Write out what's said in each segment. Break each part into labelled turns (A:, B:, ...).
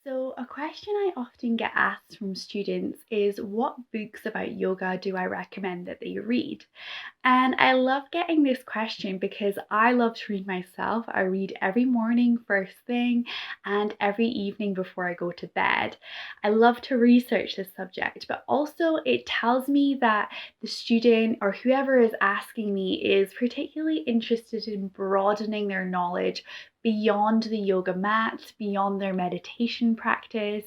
A: So, a question I often get asked from students is what books about yoga do I recommend that they read? And I love getting this question because I love to read myself. I read every morning, first thing, and every evening before I go to bed. I love to research this subject, but also it tells me that the student or whoever is asking me is particularly interested in broadening their knowledge beyond the yoga mat, beyond their meditation practice,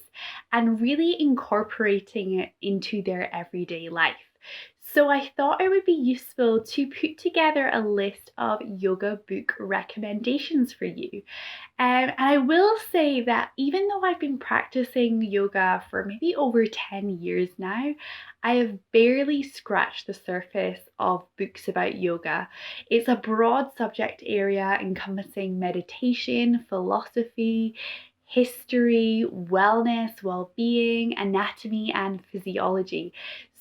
A: and really incorporating it into their everyday life. So I thought it would be useful to put together a list of yoga book recommendations for you. And I will say that even though I've been practicing yoga for maybe over 10 years now, I have barely scratched the surface of books about yoga. It's a broad subject area encompassing meditation, philosophy, history, wellness, well-being, anatomy, and physiology.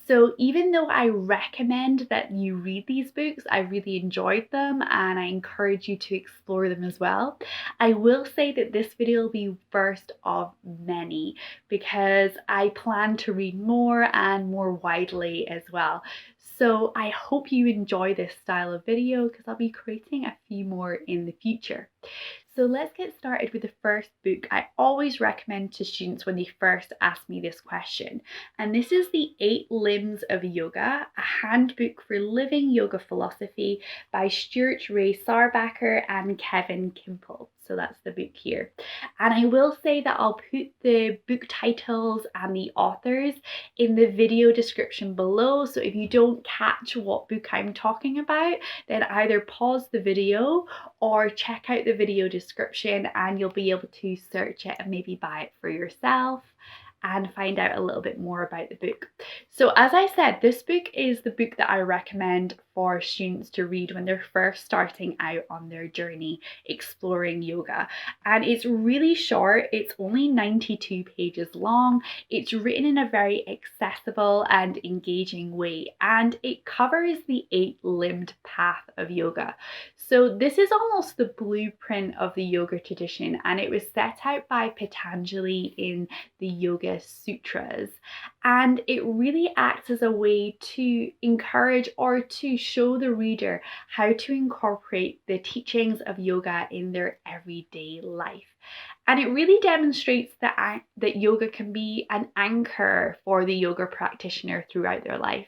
A: So even though I recommend that you read these books, I really enjoyed them and I encourage you to explore them as well. I will say that this video will be first of many because I plan to read more and more widely as well. So I hope you enjoy this style of video because I'll be creating a few more in the future. So let's get started with the first book I always recommend to students when they first ask me this question. And this is The 8 Limbs of Yoga, a handbook for living yoga philosophy by Stuart Sarbacker and Kevin Kimple. So that's the book here. And I will say that I'll put the book titles and the authors in the video description below. So if you don't catch what book I'm talking about, then either pause the video or check out the video description and you'll be able to search it and maybe buy it for yourself and find out a little bit more about the book. So as I said, this book is the book that I recommend for students to read when they're first starting out on their journey exploring yoga. And it's really short, it's only 92 pages long. It's written in a very accessible and engaging way, and it covers the 8-limbed path of yoga. So this is almost the blueprint of the yoga tradition, and it was set out by Patanjali in the Yoga Sutras. And it really acts as a way to encourage or to show the reader how to incorporate the teachings of yoga in their everyday life. And it really demonstrates that yoga can be an anchor for the yoga practitioner throughout their life,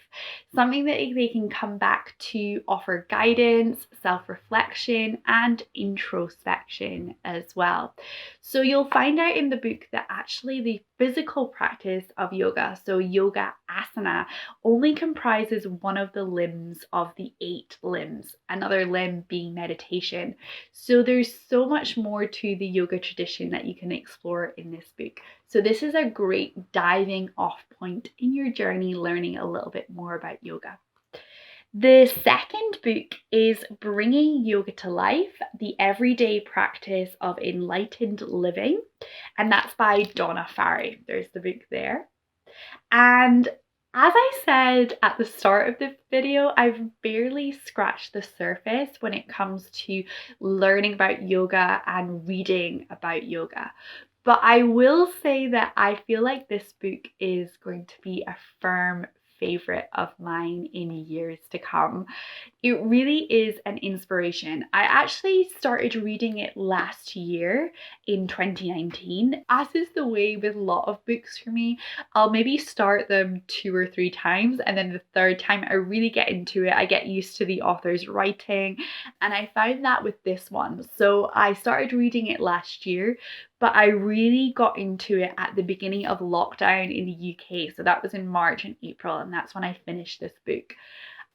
A: something that they can come back to offer guidance, self-reflection, and introspection as well. So you'll find out in the book that actually the physical practice of yoga, so yoga asana, only comprises one of the limbs of the 8 limbs, another limb being meditation. So there's so much more to the yoga tradition that you can explore in this book. So this is a great diving off point in your journey learning a little bit more about yoga. The second book is Bringing Yoga to Life, the Everyday Practice of Enlightened Living, and that's by Donna Farhi. There's the book there. And as I said at the start of the video, I've barely scratched the surface when it comes to learning about yoga and reading about yoga. But I will say that I feel like this book is going to be a firm favorite of mine in years to come. It really is an inspiration. I actually started reading it last year in 2019. As is the way with a lot of books for me, I'll maybe start them 2 or 3 times, and then the third time I really get into it. I get used to the author's writing, and I found that with this one. So I started reading it last year, but I really got into it at the beginning of lockdown in the UK. So that was in March and April, and that's when I finished this book.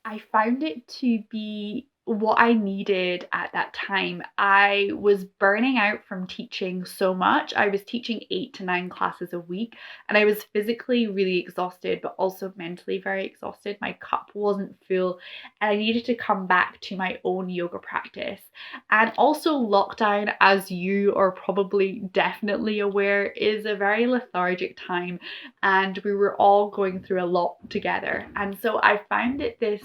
A: I found it to be what I needed at that time. I was burning out from teaching so much. I was teaching 8 to 9 classes a week, and I was physically really exhausted, but also mentally very exhausted. My cup wasn't full, and I needed to come back to my own yoga practice. And also lockdown, as you are probably definitely aware, is a very lethargic time, and we were all going through a lot together. And so I found that this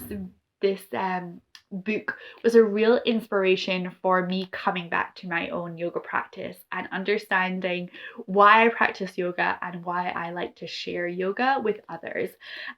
A: book was a real inspiration for me coming back to my own yoga practice and understanding why I practice yoga and why I like to share yoga with others.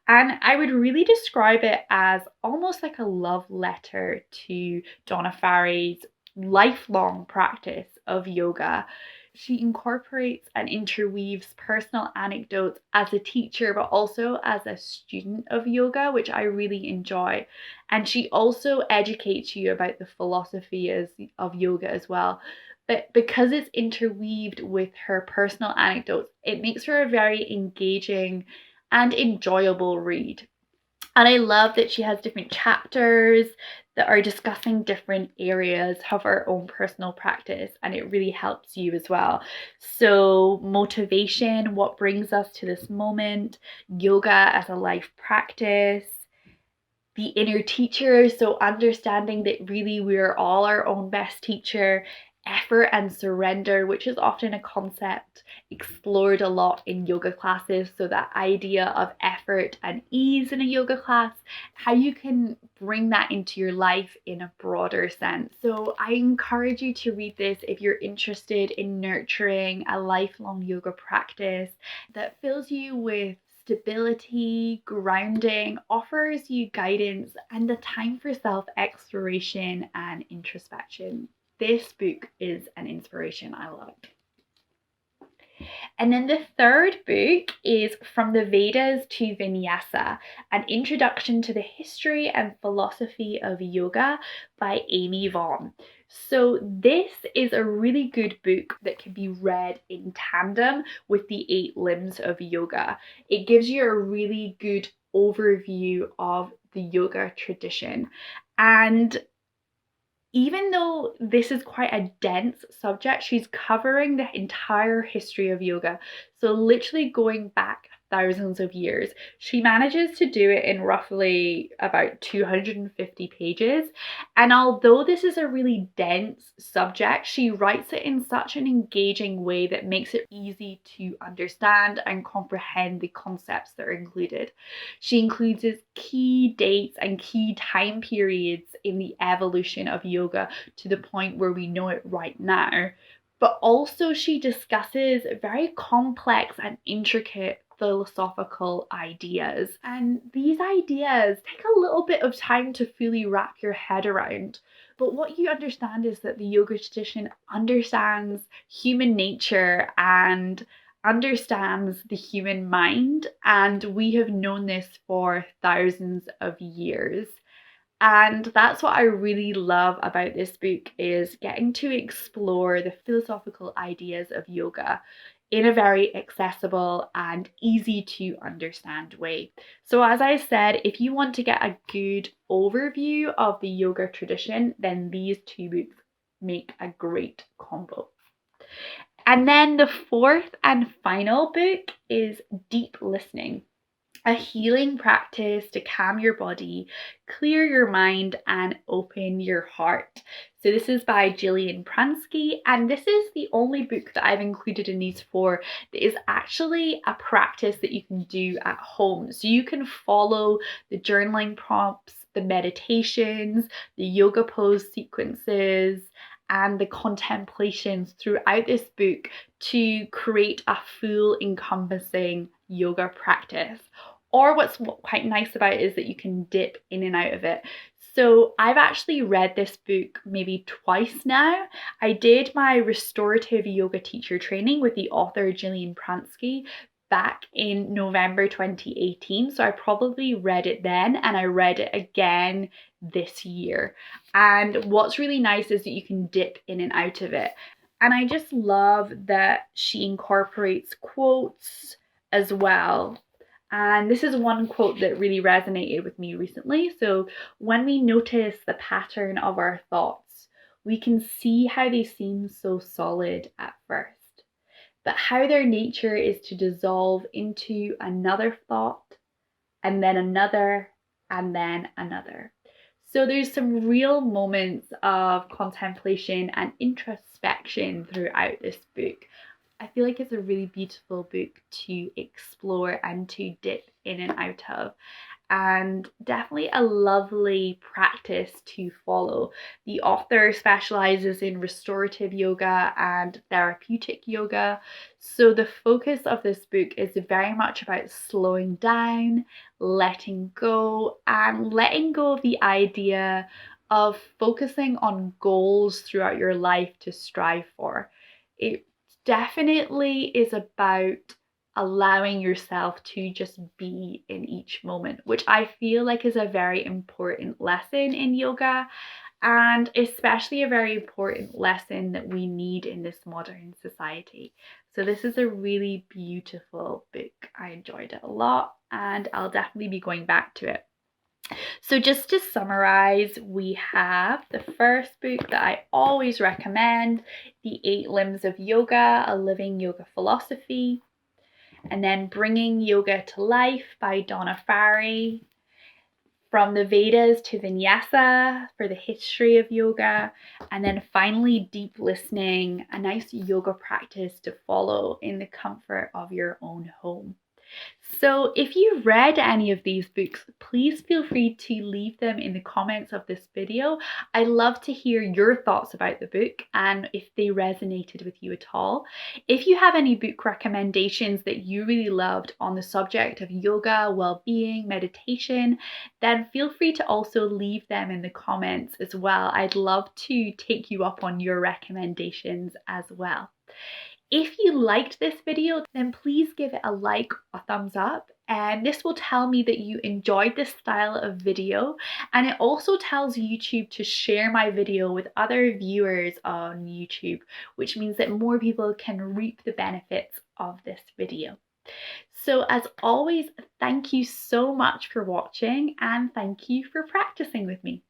A: And I would really describe it as almost like a love letter to Donna Farhi's lifelong practice of yoga. She incorporates and interweaves personal anecdotes as a teacher, but also as a student of yoga, which I really enjoy. And she also educates you about the philosophy of yoga as well. But because it's interweaved with her personal anecdotes, it makes her a very engaging and enjoyable read. And I love that she has different chapters that are discussing different areas of her own personal practice, and it really helps you as well. So, motivation, what brings us to this moment, yoga as a life practice, the inner teacher, so understanding that really we're all our own best teacher, effort and surrender, which is often a concept explored a lot in yoga classes. So that idea of effort and ease in a yoga class, how you can bring that into your life in a broader sense. So I encourage you to read this if you're interested in nurturing a lifelong yoga practice that fills you with stability, grounding, offers you guidance, and the time for self-exploration and introspection. This book is an inspiration. I love it. And then the third book is From the Vedas to Vinyasa, an introduction to the history and philosophy of yoga by Vaughn. So this is a really good book that can be read in tandem with the 8 limbs of yoga. It gives you a really good overview of the yoga tradition. And even though this is quite a dense subject, she's covering the entire history of yoga. So literally going back thousands of years. She manages to do it in roughly about 250 pages. And although this is a really dense subject, she writes it in such an engaging way that makes it easy to understand and comprehend the concepts that are included. She includes key dates and key time periods in the evolution of yoga to the point where we know it right now. But also she discusses very complex and intricate philosophical ideas. And these ideas take a little bit of time to fully wrap your head around. But what you understand is that the yoga tradition understands human nature and understands the human mind, and we have known this for thousands of years. And that's what I really love about this book, is getting to explore the philosophical ideas of yoga in a very accessible and easy to understand way. So as I said, if you want to get a good overview of the yoga tradition, then these 2 books make a great combo. And then the fourth and final book is Deep Listening, a healing practice to calm your body, clear your mind, and open your heart. So this is by Jillian Pransky, and this is the only book that I've included in these 4 that is actually a practice that you can do at home. So you can follow the journaling prompts, the meditations, the yoga pose sequences, and the contemplations throughout this book to create a full encompassing yoga practice. Or what's quite nice about it is that you can dip in and out of it. So I've actually read this book maybe twice now. I did my restorative yoga teacher training with the author Jillian Pransky back in November 2018. So I probably read it then, and I read it again this year. And what's really nice is that you can dip in and out of it. And I just love that she incorporates quotes as well. And this is one quote that really resonated with me recently. So, when we notice the pattern of our thoughts, we can see how they seem so solid at first, but how their nature is to dissolve into another thought, and then another, and then another. So there's some real moments of contemplation and introspection throughout this book. I feel like it's a really beautiful book to explore and to dip in and out of. and definitely a lovely practice to follow. The author specializes in restorative yoga and therapeutic yoga. So the focus of this book is very much about slowing down, letting go, and letting go of the idea of focusing on goals throughout your life to strive for. It definitely is about allowing yourself to just be in each moment, which I feel like is a very important lesson in yoga, and especially a very important lesson that we need in this modern society. So this is a really beautiful book. I enjoyed it a lot and I'll definitely be going back to it. So just to summarize, we have the first book that I always recommend, The 8 Limbs of Yoga, A Living Yoga Philosophy, and then Bringing Yoga to Life by Donna Farhi, From the Vedas to Vinyasa for the history of yoga, and then finally Deep Listening, a nice yoga practice to follow in the comfort of your own home. So if you read any of these books, please feel free to leave them in the comments of this video. I'd love to hear your thoughts about the book and if they resonated with you at all. If you have any book recommendations that you really loved on the subject of yoga, well-being, meditation, then feel free to also leave them in the comments as well. I'd love to take you up on your recommendations as well. If you liked this video, then please give it a like or thumbs up, and this will tell me that you enjoyed this style of video, and it also tells YouTube to share my video with other viewers on YouTube, which means that more people can reap the benefits of this video. So as always, thank you so much for watching and thank you for practicing with me.